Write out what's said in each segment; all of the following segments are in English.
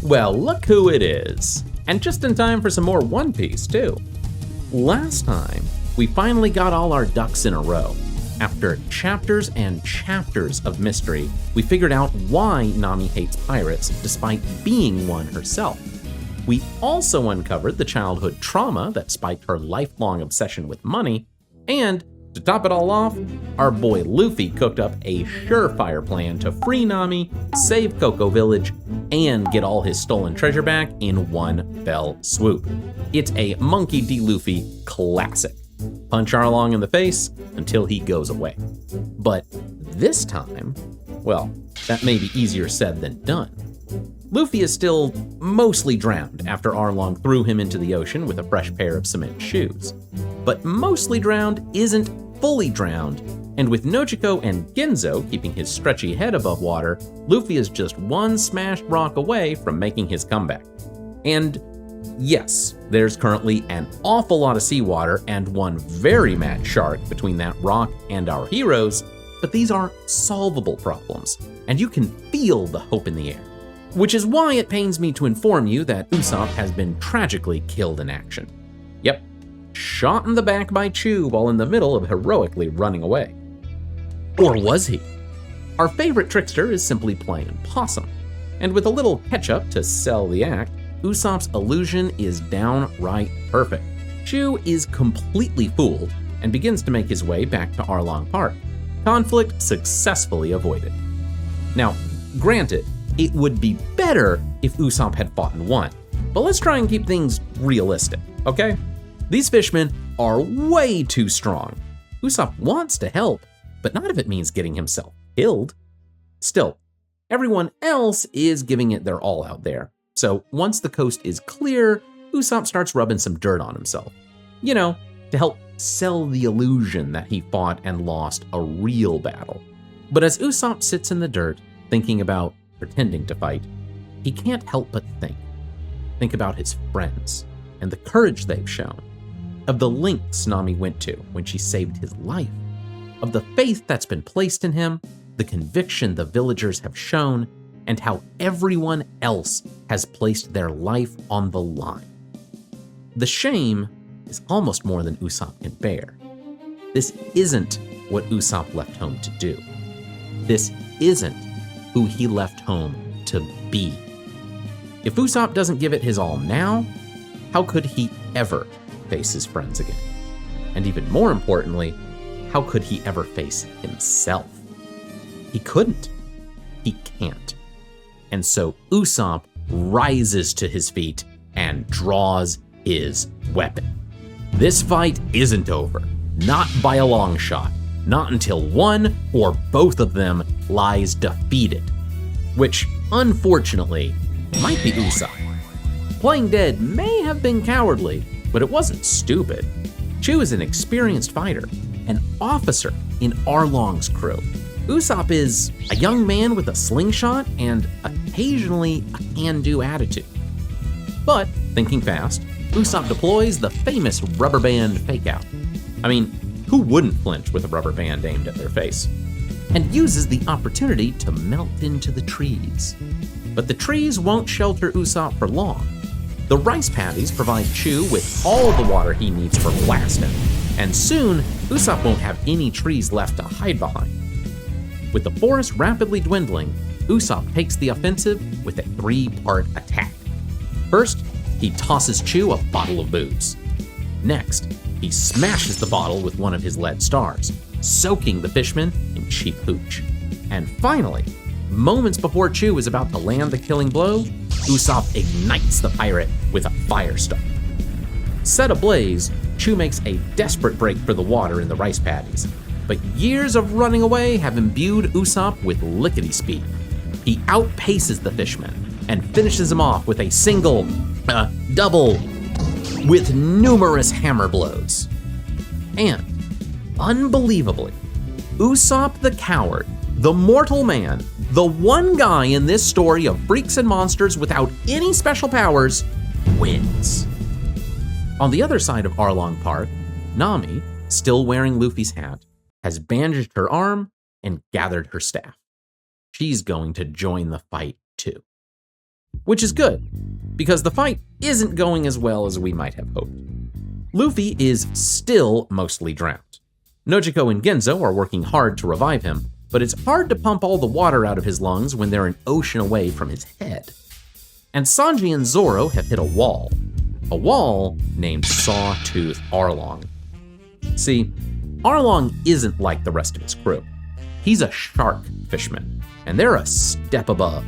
Well, look who it is. And just in time for some more One Piece, too. Last time, we finally got all our ducks in a row. After chapters and chapters of mystery, we figured out why Nami hates pirates despite being one herself. We also uncovered the childhood trauma that spiked her lifelong obsession with money, and to top it all off, our boy Luffy cooked up a surefire plan to free Nami, save Cocoa Village, and get all his stolen treasure back in one fell swoop. It's a Monkey D. Luffy classic. Punch Arlong in the face until he goes away. But this time, well, that may be easier said than done. Luffy is still mostly drowned after Arlong threw him into the ocean with a fresh pair of cement shoes. But mostly drowned isn't fully drowned, and with Nojiko and Genzo keeping his stretchy head above water, Luffy is just one smashed rock away from making his comeback. And yes, there's currently an awful lot of seawater and one very mad shark between that rock and our heroes, but these are solvable problems, and you can feel the hope in the air. Which is why it pains me to inform you that Usopp has been tragically killed in action. Yep, shot in the back by Chew while in the middle of heroically running away. Or was he? Our favorite trickster is simply playing possum, and with a little ketchup to sell the act, Usopp's illusion is downright perfect. Chew is completely fooled and begins to make his way back to Arlong Park. Conflict successfully avoided. Now, granted, it would be better if Usopp had fought and won, but let's try and keep things realistic, okay? These fishmen are way too strong. Usopp wants to help, but not if it means getting himself killed. Still, everyone else is giving it their all out there. So once the coast is clear, Usopp starts rubbing some dirt on himself. You know, to help sell the illusion that he fought and lost a real battle. But as Usopp sits in the dirt, thinking about pretending to fight, he can't help but think about his friends and the courage they've shown, of the lengths Nami went to when she saved his life, of the faith that's been placed in him, the conviction the villagers have shown, and how everyone else has placed their life on the line. The shame is almost more than Usopp can bear. This isn't what Usopp left home to do. This isn't who he left home to be. If Usopp doesn't give it his all now, how could he ever face his friends again? And even more importantly, how could he ever face himself? He couldn't. He can't. And so Usopp rises to his feet and draws his weapon. This fight isn't over, not by a long shot. Not until one or both of them lies defeated, which unfortunately might be Usopp. Playing dead may have been cowardly, but it wasn't stupid. Chew is an experienced fighter, an officer in Arlong's crew. Usopp is a young man with a slingshot and occasionally a can-do attitude. But, thinking fast, Usopp deploys the famous rubber band fake-out. I mean, who wouldn't flinch with a rubber band aimed at their face? And uses the opportunity to melt into the trees. But the trees won't shelter Usopp for long. The rice paddies provide Chew with all the water he needs for blasting, and soon Usopp won't have any trees left to hide behind. With the forest rapidly dwindling, Usopp takes the offensive with a three-part attack. First, he tosses Chew a bottle of booze. Next, he smashes the bottle with one of his lead stars, soaking the fishman in cheap hooch. And finally, moments before Chew is about to land the killing blow, Usopp ignites the pirate with a firestar. Set ablaze, Chew makes a desperate break for the water in the rice paddies, but years of running away have imbued Usopp with lickety speed. He outpaces the fishman and finishes him off with a double, with numerous hammer blows. And, unbelievably, Usopp the coward, the mortal man, the one guy in this story of freaks and monsters without any special powers, wins. On the other side of Arlong Park, Nami, still wearing Luffy's hat, has bandaged her arm and gathered her staff. She's going to join the fight too. which is good, because the fight isn't going as well as we might have hoped. Luffy is still mostly drowned. Nojiko and Genzo are working hard to revive him, but it's hard to pump all the water out of his lungs when they're an ocean away from his head. And Sanji and Zoro have hit a wall named Sawtooth Arlong. See, Arlong isn't like the rest of his crew. He's a shark fisherman, and they're a step above.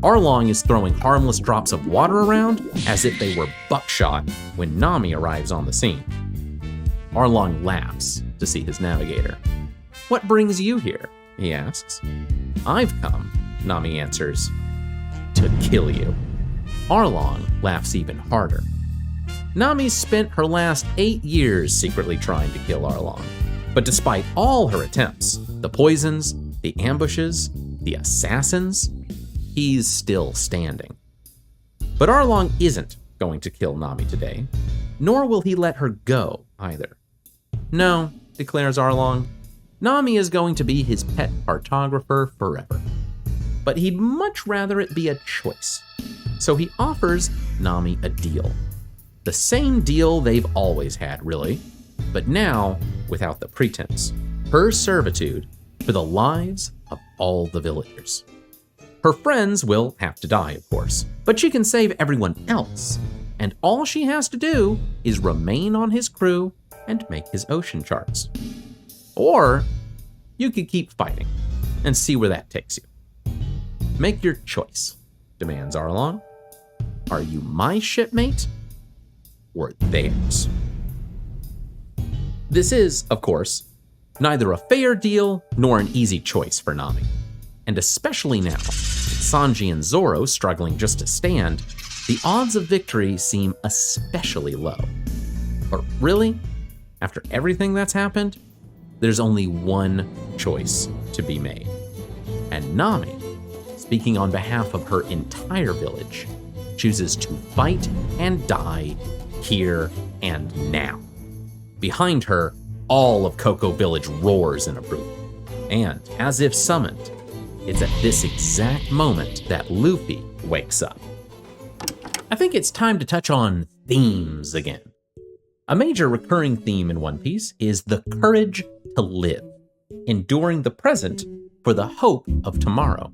Arlong is throwing harmless drops of water around as if they were buckshot when Nami arrives on the scene. Arlong laughs to see his navigator. "What brings you here?" he asks. "I've come," Nami answers, "to kill you." Arlong laughs even harder. Nami's spent her last 8 years secretly trying to kill Arlong. But despite all her attempts, the poisons, the ambushes, the assassins, he's still standing. But Arlong isn't going to kill Nami today, nor will he let her go either. "No," declares Arlong, "Nami is going to be his pet cartographer forever. But he'd much rather it be a choice. So he offers Nami a deal. The same deal they've always had, really, but now without the pretense. Her servitude for the lives of all the villagers. Her friends will have to die, of course, but she can save everyone else, and all she has to do is remain on his crew and make his ocean charts. Or you could keep fighting and see where that takes you. Make your choice, demands Arlong. Are you my shipmate or theirs? This is, of course, neither a fair deal nor an easy choice for Nami. And especially now, with Sanji and Zoro struggling just to stand, the odds of victory seem especially low. But really, after everything that's happened, there's only one choice to be made. And Nami, speaking on behalf of her entire village, chooses to fight and die here and now. Behind her, all of Cocoa Village roars in approval. And, as if summoned, it's at this exact moment that Luffy wakes up. I think it's time to touch on themes again. A major recurring theme in One Piece is the courage to live, enduring the present for the hope of tomorrow.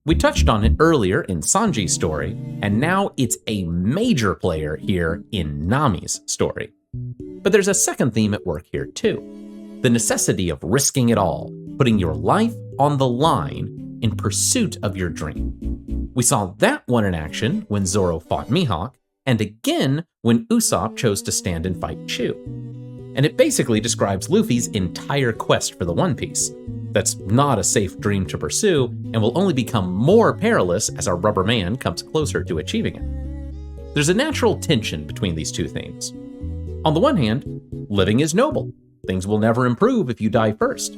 We touched on it earlier in Sanji's story, and now it's a major player here in Nami's story. But there's a second theme at work here too. The necessity of risking it all, putting your life on the line in pursuit of your dream. We saw that one in action when Zoro fought Mihawk, and again when Usopp chose to stand and fight Chu. And it basically describes Luffy's entire quest for the One Piece. That's not a safe dream to pursue, and will only become more perilous as our rubber man comes closer to achieving it. There's a natural tension between these two themes. On the one hand, living is noble. Things will never improve if you die first.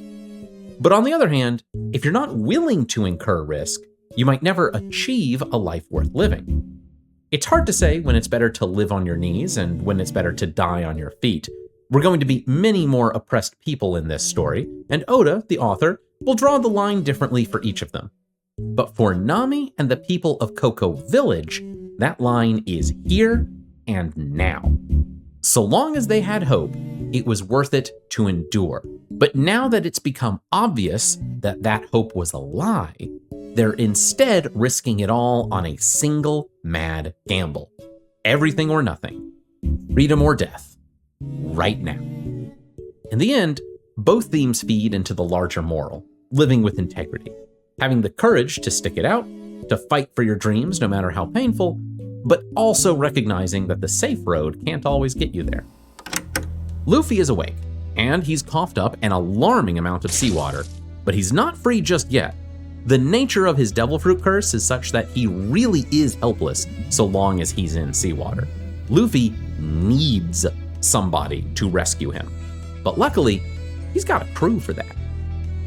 But on the other hand, if you're not willing to incur risk, you might never achieve a life worth living. It's hard to say when it's better to live on your knees and when it's better to die on your feet. We're going to meet many more oppressed people in this story, and Oda, the author, will draw the line differently for each of them. But for Nami and the people of Cocoa Village, that line is here and now. So long as they had hope, it was worth it to endure. But now that it's become obvious that that hope was a lie, they're instead risking it all on a single mad gamble. Everything or nothing. Freedom or death. Right now. In the end, both themes feed into the larger moral, living with integrity, having the courage to stick it out, to fight for your dreams no matter how painful, but also recognizing that the safe road can't always get you there. Luffy is awake, and he's coughed up an alarming amount of seawater, but he's not free just yet. The nature of his devil fruit curse is such that he really is helpless so long as he's in seawater. Luffy needs somebody to rescue him, but luckily, he's got a crew for that.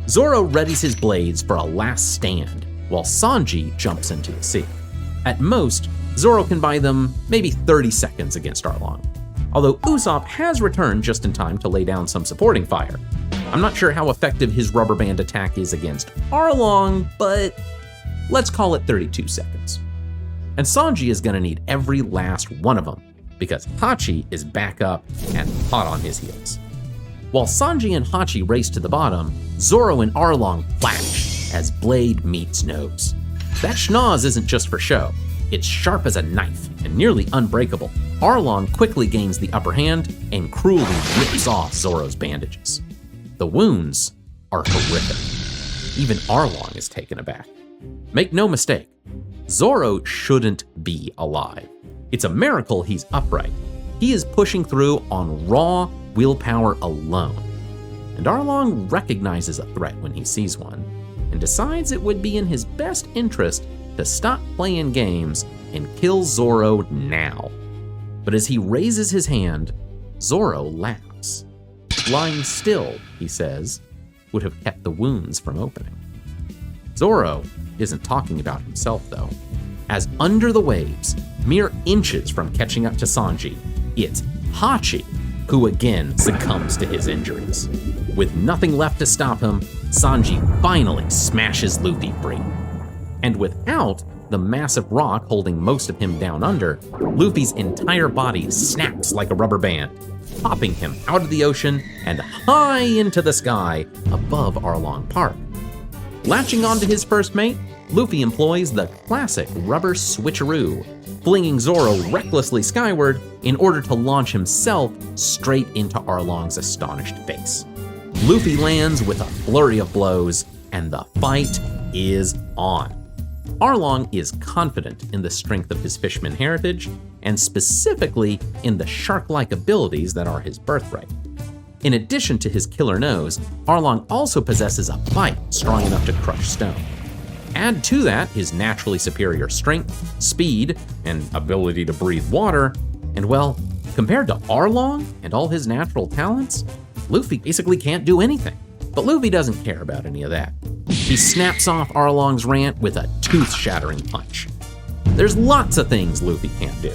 Zoro readies his blades for a last stand, while Sanji jumps into the sea. At most, Zoro can buy them maybe 30 seconds against Arlong, although Usopp has returned just in time to lay down some supporting fire. I'm not sure how effective his rubber band attack is against Arlong, but let's call it 32 seconds. And Sanji is gonna need every last one of them, because Hachi is back up and hot on his heels. While Sanji and Hachi race to the bottom, Zoro and Arlong flash as blade meets nose. That schnoz isn't just for show. It's sharp as a knife and nearly unbreakable. Arlong quickly gains the upper hand and cruelly rips off Zoro's bandages. The wounds are horrific. Even Arlong is taken aback. Make no mistake, Zoro shouldn't be alive. It's a miracle he's upright. He is pushing through on raw willpower alone. And Arlong recognizes a threat when he sees one, and decides it would be in his best interest to stop playing games and kill Zoro now. But as he raises his hand, Zoro laughs. Lying still, he says, would have kept the wounds from opening. Zoro isn't talking about himself though, as under the waves, mere inches from catching up to Sanji, it's Hachi who again succumbs to his injuries. With nothing left to stop him, Sanji finally smashes Luffy free. And without the massive rock holding most of him down under, Luffy's entire body snaps like a rubber band, popping him out of the ocean and high into the sky above Arlong Park. Latching onto his first mate, Luffy employs the classic rubber switcheroo, flinging Zoro recklessly skyward in order to launch himself straight into Arlong's astonished face. Luffy lands with a flurry of blows, and the fight is on. Arlong is confident in the strength of his fishman heritage, and specifically in the shark-like abilities that are his birthright. In addition to his killer nose, Arlong also possesses a bite strong enough to crush stone. Add to that his naturally superior strength, speed, and ability to breathe water, and well, compared to Arlong and all his natural talents, Luffy basically can't do anything. But Luffy doesn't care about any of that. He snaps off Arlong's rant with a tooth-shattering punch. There's lots of things Luffy can't do.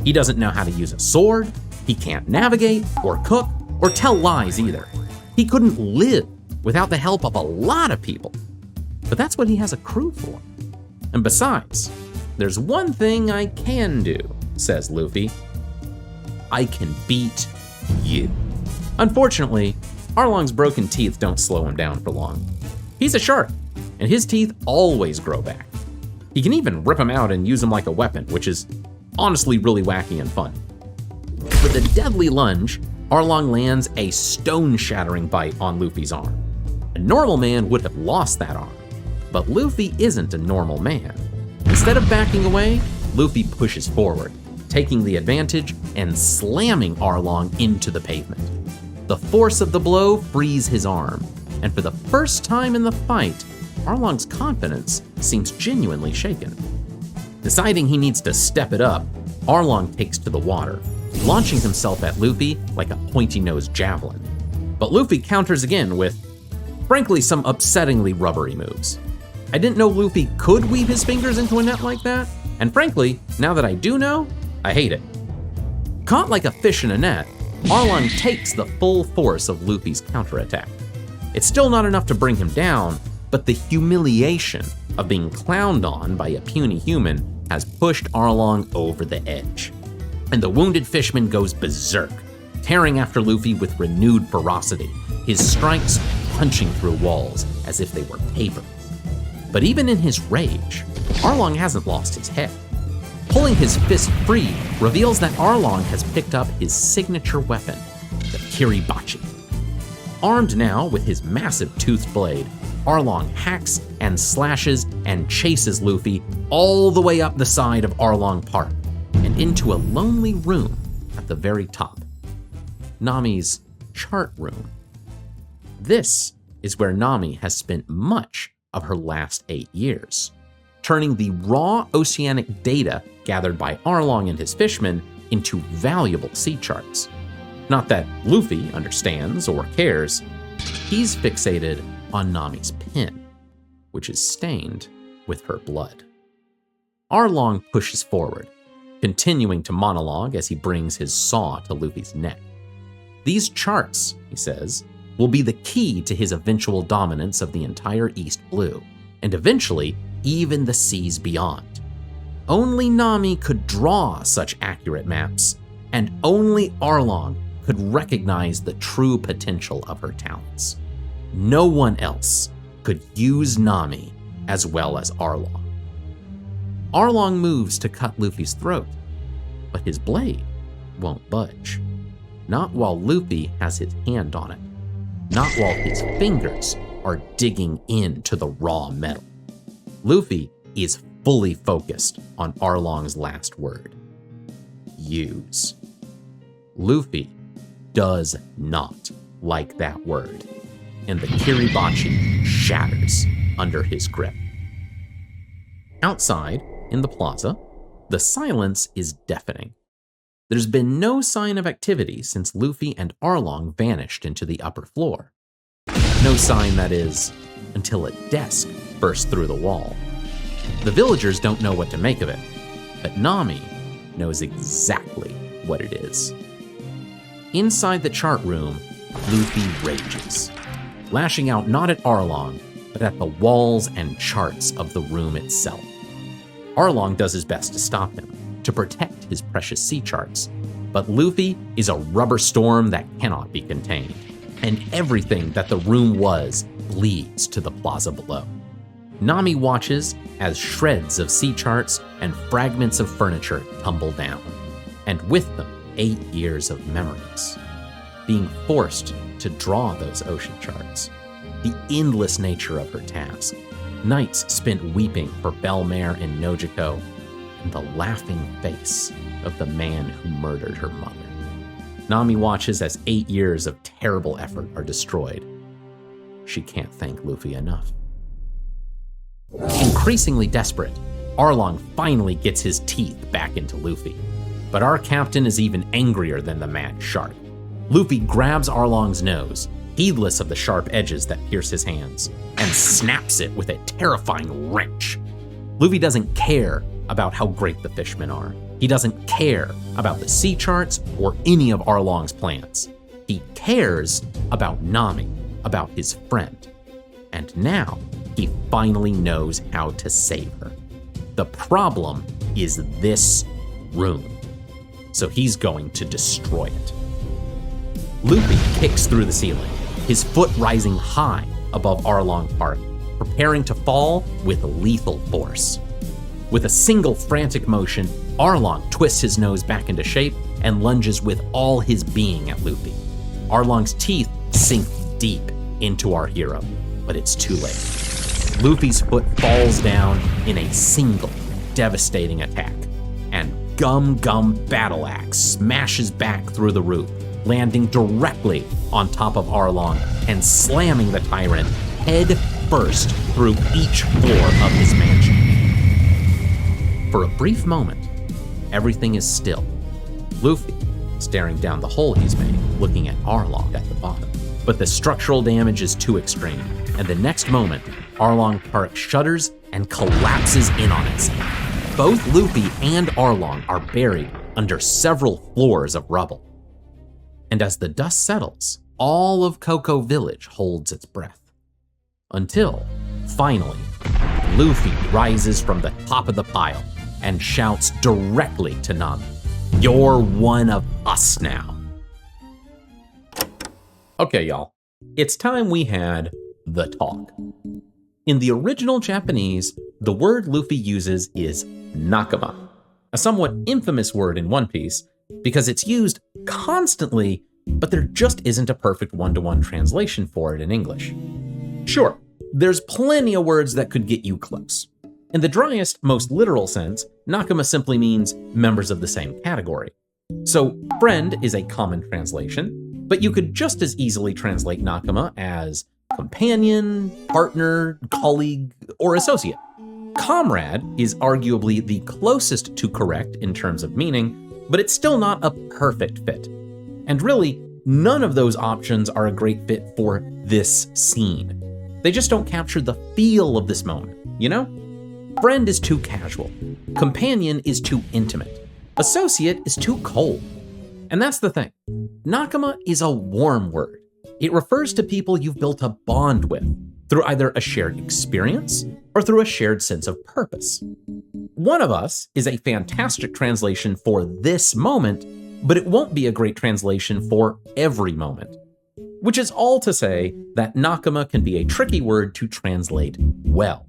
He doesn't know how to use a sword, he can't navigate, or cook, or tell lies either. He couldn't live without the help of a lot of people. But that's what he has a crew for. And besides, there's one thing I can do, says Luffy. I can beat you. Unfortunately, Arlong's broken teeth don't slow him down for long. He's a shark, and his teeth always grow back. He can even rip them out and use them like a weapon, which is honestly really wacky and fun. With a deadly lunge, Arlong lands a stone-shattering bite on Luffy's arm. A normal man would have lost that arm, but Luffy isn't a normal man. Instead of backing away, Luffy pushes forward, taking the advantage and slamming Arlong into the pavement. The force of the blow frees his arm, and for the first time in the fight, Arlong's confidence seems genuinely shaken. Deciding he needs to step it up, Arlong takes to the water, launching himself at Luffy like a pointy-nosed javelin. But Luffy counters again with, frankly, some upsettingly rubbery moves. I didn't know Luffy could weave his fingers into a net like that, and frankly, now that I do know, I hate it. Caught like a fish in a net, Arlong takes the full force of Luffy's counterattack. It's still not enough to bring him down, but the humiliation of being clowned on by a puny human has pushed Arlong over the edge. And the wounded fishman goes berserk, tearing after Luffy with renewed ferocity, his strikes punching through walls as if they were paper. But even in his rage, Arlong hasn't lost his head. Pulling his fist free reveals that Arlong has picked up his signature weapon, the Kiribachi. Armed now with his massive toothed blade, Arlong hacks and slashes and chases Luffy all the way up the side of Arlong Park and into a lonely room at the very top. Nami's chart room. This is where Nami has spent much of her last 8 years, turning the raw oceanic data gathered by Arlong and his fishmen into valuable sea charts. Not that Luffy understands or cares, he's fixated on Nami's pin, which is stained with her blood. Arlong pushes forward, continuing to monologue as he brings his saw to Luffy's neck. These charts, he says, will be the key to his eventual dominance of the entire East Blue, and eventually even the seas beyond. Only Nami could draw such accurate maps, and only Arlong could recognize the true potential of her talents. No one else could use Nami as well as Arlong. Arlong moves to cut Luffy's throat, but his blade won't budge. Not while Luffy has his hand on it. Not while his fingers are digging into the raw metal. Luffy is fully focused on Arlong's last word. Use. Luffy does not like that word, and the Kiribachi shatters under his grip. Outside, in the plaza, the silence is deafening. There's been no sign of activity since Luffy and Arlong vanished into the upper floor. No sign, that is, until a desk burst through the wall. The villagers don't know what to make of it, but Nami knows exactly what it is. Inside the chart room, Luffy rages, lashing out not at Arlong, but at the walls and charts of the room itself. Arlong does his best to stop him, to protect his precious sea charts, but Luffy is a rubber storm that cannot be contained, and everything that the room was bleeds to the plaza below. Nami watches as shreds of sea charts and fragments of furniture tumble down, and with them 8 years of memories. Being forced to draw those ocean charts, the endless nature of her task, nights spent weeping for Belmare and Nojiko, and the laughing face of the man who murdered her mother. Nami watches as 8 years of terrible effort are destroyed. She can't thank Luffy enough. Increasingly desperate, Arlong finally gets his teeth back into Luffy. But our captain is even angrier than the mad shark. Luffy grabs Arlong's nose, heedless of the sharp edges that pierce his hands, and snaps it with a terrifying wrench. Luffy doesn't care about how great the fishmen are. He doesn't care about the sea charts or any of Arlong's plans. He cares about Nami, about his friend. And now, he finally knows how to save her. The problem is this room. So he's going to destroy it. Luffy kicks through the ceiling, his foot rising high above Arlong Park, preparing to fall with lethal force. With a single frantic motion, Arlong twists his nose back into shape and lunges with all his being at Luffy. Arlong's teeth sink deep into our hero, but it's too late. Luffy's foot falls down in a single, devastating attack, and Gum Battle Axe smashes back through the roof, landing directly on top of Arlong and slamming the tyrant head first through each floor of his mansion. For a brief moment, everything is still. Luffy, staring down the hole he's made, looking at Arlong at the bottom. But the structural damage is too extreme, and the next moment, Arlong Park shudders and collapses in on itself. Both Luffy and Arlong are buried under several floors of rubble. And as the dust settles, all of Cocoa Village holds its breath. Until, finally, Luffy rises from the top of the pile and shouts directly to Nami, "You're one of us now." Okay, y'all, it's time we had the talk. In the original Japanese, the word Luffy uses is nakama, a somewhat infamous word in One Piece because it's used constantly, but there just isn't a perfect one-to-one translation for it in English. Sure, there's plenty of words that could get you close. In the driest, most literal sense, nakama simply means members of the same category. So friend is a common translation, but you could just as easily translate nakama as companion, partner, colleague, or associate. Comrade is arguably the closest to correct in terms of meaning, but it's still not a perfect fit. And really, none of those options are a great fit for this scene. They just don't capture the feel of this moment, you know? Friend is too casual. Companion is too intimate. Associate is too cold. And that's the thing. Nakama is a warm word. It refers to people you've built a bond with through either a shared experience or through a shared sense of purpose. One of us is a fantastic translation for this moment, but it won't be a great translation for every moment. Which is all to say that nakama can be a tricky word to translate well.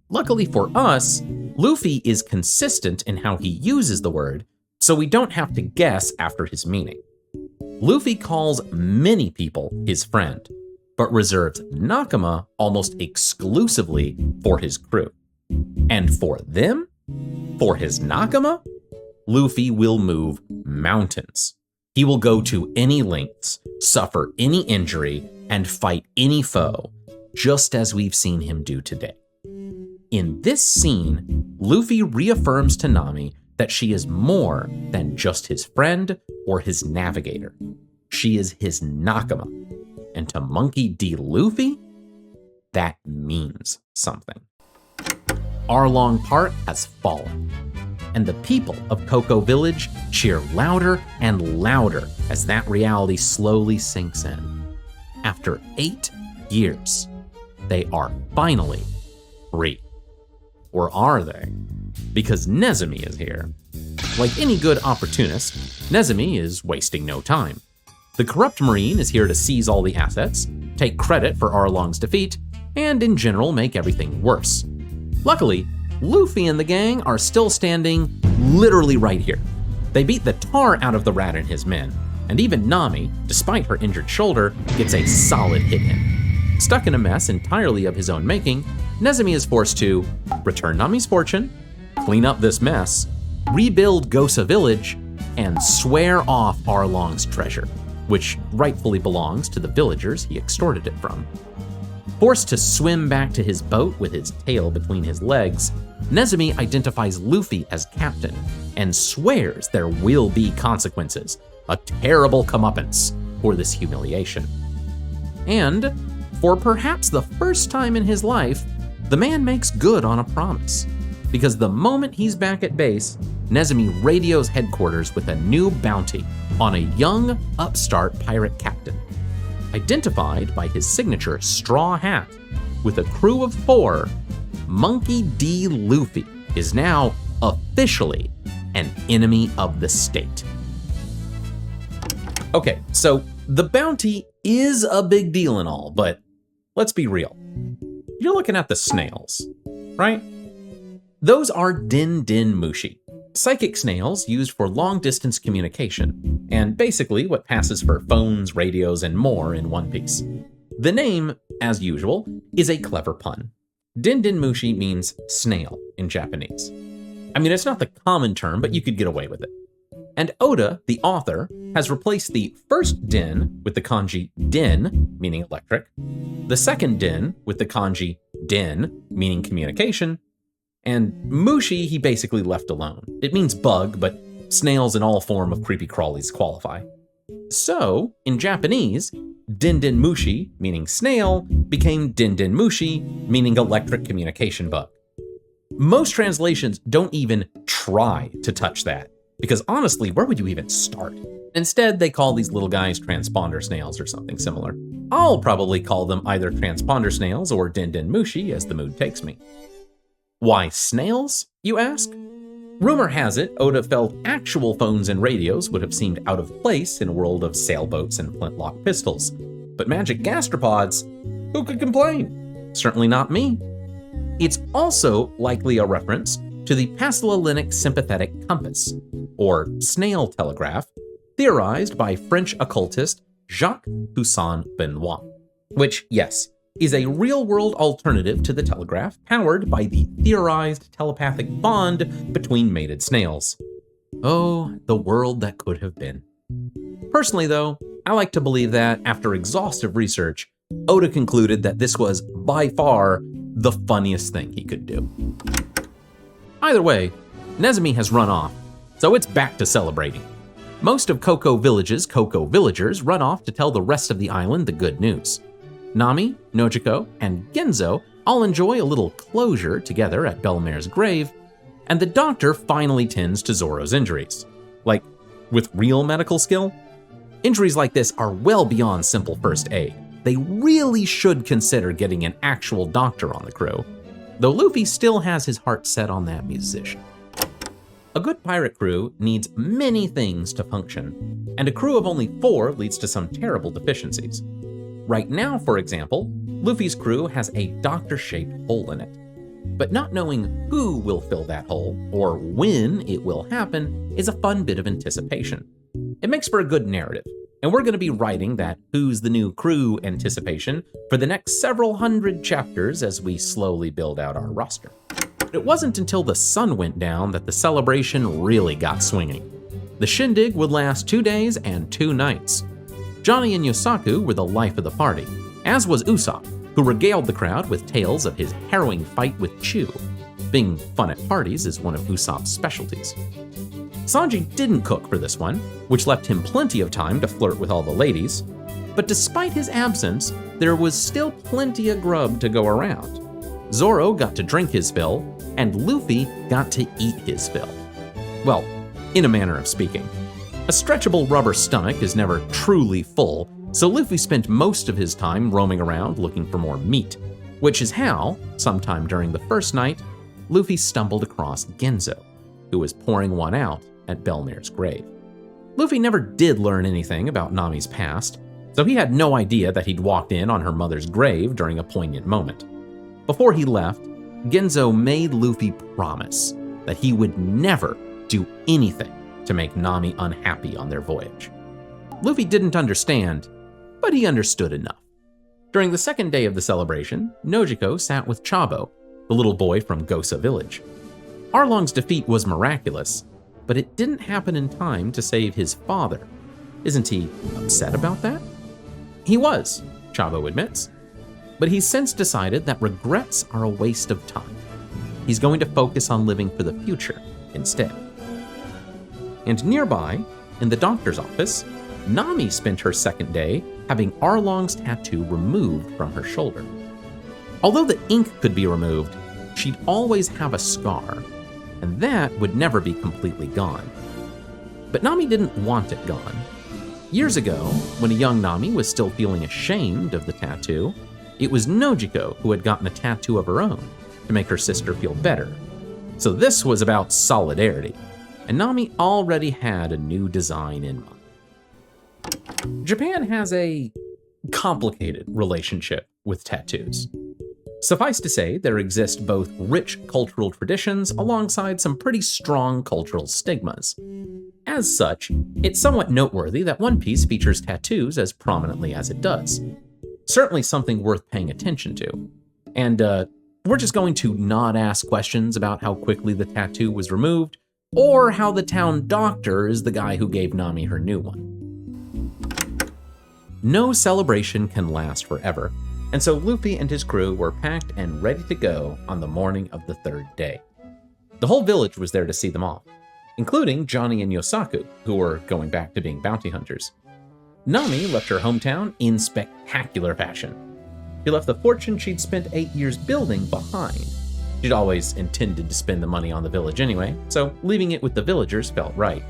Luckily for us, Luffy is consistent in how he uses the word, so we don't have to guess after his meaning. Luffy calls many people his friend, but reserves nakama almost exclusively for his crew. And for them, for his nakama, Luffy will move mountains. He will go to any lengths, suffer any injury, and fight any foe, just as we've seen him do today. In this scene, Luffy reaffirms to Nami that she is more than just his friend or his navigator. She is his nakama. And to Monkey D. Luffy, that means something. Arlong Park has fallen, and the people of Cocoa Village cheer louder and louder as that reality slowly sinks in. After 8 years, they are finally free. Or are they? Because Nezumi is here. Like any good opportunist, Nezumi is wasting no time. The corrupt Marine is here to seize all the assets, take credit for Arlong's defeat, and in general make everything worse. Luckily, Luffy and the gang are still standing literally right here. They beat the tar out of the rat and his men, and even Nami, despite her injured shoulder, gets a solid hit in. Stuck in a mess entirely of his own making, Nezumi is forced to return Nami's fortune, clean up this mess, rebuild Gosa Village, and swear off Arlong's treasure, which rightfully belongs to the villagers he extorted it from. Forced to swim back to his boat with his tail between his legs, Nezumi identifies Luffy as captain and swears there will be consequences, a terrible comeuppance for this humiliation. And, for perhaps the first time in his life, the man makes good on a promise. Because the moment he's back at base, Nezumi radios headquarters with a new bounty on a young, upstart pirate captain. Identified by his signature straw hat, with a crew of 4, Monkey D. Luffy is now officially an enemy of the state. Okay, so the bounty is a big deal and all, but let's be real. You're looking at the snails, right? Those are Din Din Mushi, psychic snails used for long-distance communication, and basically what passes for phones, radios, and more in One Piece. The name, as usual, is a clever pun. Din Din Mushi means snail in Japanese. I mean, it's not the common term, but you could get away with it. And Oda, the author, has replaced the first din with the kanji din, meaning electric, the second din with the kanji din, meaning communication, and mushi he basically left alone. It means bug, but snails in all form of creepy crawlies qualify. So, in Japanese, din din mushi, meaning snail, became din din mushi, meaning electric communication bug. Most translations don't even try to touch that, because honestly, where would you even start? Instead, they call these little guys transponder snails or something similar. I'll probably call them either transponder snails or din din mushi as the mood takes me. Why snails, you ask? Rumor has it, Oda felt actual phones and radios would have seemed out of place in a world of sailboats and flintlock pistols. But magic gastropods? Who could complain? Certainly not me. It's also likely a reference to the Pastelolinic sympathetic compass, or snail telegraph, theorized by French occultist Jacques Poussin Benoit, which, yes, is a real-world alternative to the telegraph powered by the theorized telepathic bond between mated snails. Oh, the world that could have been. Personally, though, I like to believe that, after exhaustive research, Oda concluded that this was, by far, the funniest thing he could do. Either way, Nezumi has run off, so it's back to celebrating. Most of Cocoa Village's Cocoa Villagers run off to tell the rest of the island the good news. Nami, Nojiko, and Genzo all enjoy a little closure together at Bellemere's grave, and the doctor finally tends to Zoro's injuries. Like, with real medical skill? Injuries like this are well beyond simple first aid. they really should consider getting an actual doctor on the crew, though Luffy still has his heart set on that musician. A good pirate crew needs many things to function, and a crew of only 4 leads to some terrible deficiencies. Right now, for example, Luffy's crew has a doctor-shaped hole in it. But not knowing who will fill that hole, or when it will happen, is a fun bit of anticipation. It makes for a good narrative, and we're going to be writing that who's the new crew anticipation for the next several hundred chapters as we slowly build out our roster. It wasn't until the sun went down that the celebration really got swinging. The shindig would last 2 days and 2 nights. Johnny and Yosaku were the life of the party, as was Usopp, who regaled the crowd with tales of his harrowing fight with Chu. Being fun at parties is one of Usopp's specialties. Sanji didn't cook for this one, which left him plenty of time to flirt with all the ladies, but despite his absence, there was still plenty of grub to go around. Zoro got to drink his fill, and Luffy got to eat his fill. Well, in a manner of speaking. A stretchable rubber stomach is never truly full, so Luffy spent most of his time roaming around looking for more meat, which is how, sometime during the first night, Luffy stumbled across Genzo, who was pouring one out at Belmir's grave. Luffy never did learn anything about Nami's past, so he had no idea that he'd walked in on her mother's grave during a poignant moment. Before he left, Genzo made Luffy promise that he would never do anything to make Nami unhappy on their voyage. Luffy didn't understand, but he understood enough. During the second day of the celebration, Nojiko sat with Chabo, the little boy from Gosa village. Arlong's defeat was miraculous, but it didn't happen in time to save his father. Isn't he upset about that? He was, Chabo admits, but he's since decided that regrets are a waste of time. He's going to focus on living for the future instead. And nearby, in the doctor's office, Nami spent her second day having Arlong's tattoo removed from her shoulder. Although the ink could be removed, she'd always have a scar, and that would never be completely gone. But Nami didn't want it gone. Years ago, when a young Nami was still feeling ashamed of the tattoo, it was Nojiko who had gotten a tattoo of her own to make her sister feel better. So this was about solidarity, and Nami already had a new design in mind. Japan has a complicated relationship with tattoos. Suffice to say, there exist both rich cultural traditions alongside some pretty strong cultural stigmas. As such, it's somewhat noteworthy that One Piece features tattoos as prominently as it does. Certainly something worth paying attention to. And we're just going to not ask questions about how quickly the tattoo was removed, or how the town doctor is the guy who gave Nami her new one. No celebration can last forever, and so Luffy and his crew were packed and ready to go on the morning of the third day. The whole village was there to see them off, including Johnny and Yosaku, who were going back to being bounty hunters. Nami left her hometown in spectacular fashion. She left the fortune she'd spent 8 years building behind. She'd always intended to spend the money on the village anyway, so leaving it with the villagers felt right.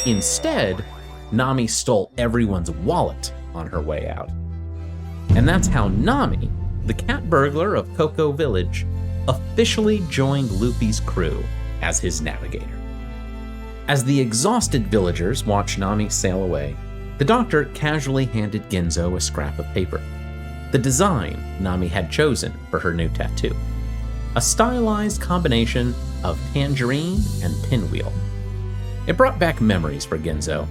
Instead, Nami stole everyone's wallet on her way out. And that's how Nami, the cat burglar of Koko Village, officially joined Luffy's crew as his navigator. As the exhausted villagers watched Nami sail away, the doctor casually handed Genzo a scrap of paper, the design Nami had chosen for her new tattoo. A stylized combination of tangerine and pinwheel. It brought back memories for Genzo.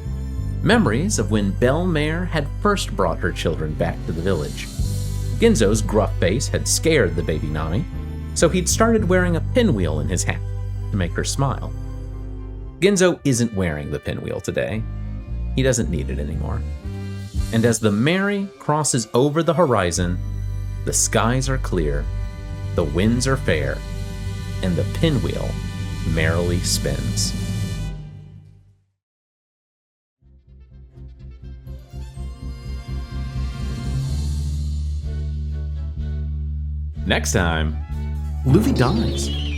Memories of when Belle Mare had first brought her children back to the village. Genzo's gruff face had scared the baby Nami, so he'd started wearing a pinwheel in his hat to make her smile. Genzo isn't wearing the pinwheel today. He doesn't need it anymore. And as the Mary crosses over the horizon, the skies are clear, the winds are fair, and the pinwheel merrily spins. Next time, Luffy dies.